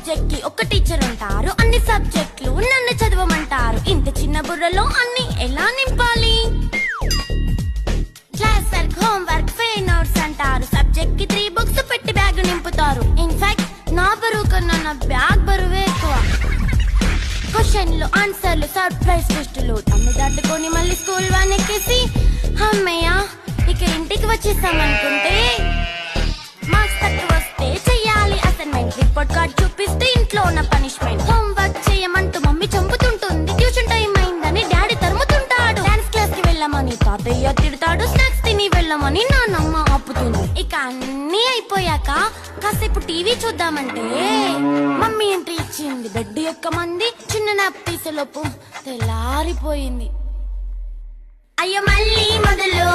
Subject కి ఒక teacher ఉంటారు, అన్ని సబ్జెక్టులు నన్ను చదవమంటారు. ఇంత చిన్న బుర్రలో అన్ని ఎలా నింపాలి? Class work, home work, fair notes అంటారు. సబ్జెక్ట్ కి 3 బుక్స్ పెట్టి బ్యాగ్ నింపుతారు. ఇన్ఫాక్ట్ నా బరువు కన్నా నా బ్యాగ్ బరువే ఎక్కువ. క్వశ్చన్లు, ఆన్సర్లు, సర్ప్రైజ్ టెస్టులు తమ్మి దాటుకొని మళ్ళీ స్కూల్ వాన్ ఎక్కేసి అమ్మయ్య ఇక ఇంటికి వచ్చేసామనుకుంటే మార్క్స్ తక్కువ వస్తే చెయ్యాలి అసైన్మెంట్. రిపోర్ట్ కార్డ్ చూపిస్తే ఇంట్లో ఉన్న పనిష్మెంట్. హోమ్ వర్క్ చేయమంటూ మమ్మీ చంపుతుంటుంది. ట్యూషన్ టైం అయిందని డాడీ తరుముతుంటాడు. డాన్స్ క్లాస్ కి వెళ్ళమని తాతయ్య తిడతాడు. స్నాక్స్ తిని వెళ్ళమని నాన్నమ్మ ఆపుతుంది. ఇక అన్నీ అయిపోయాక కాసేపు టీవీ చూద్దామంటే మమ్మీ ఎంట్రీ ఇచ్చింది. బెడ్ యొక్క మంది చిన్న నాప్ తీసేలోపు తెల్లారిపోయింది. అయ్యో మళ్ళీ మొదలు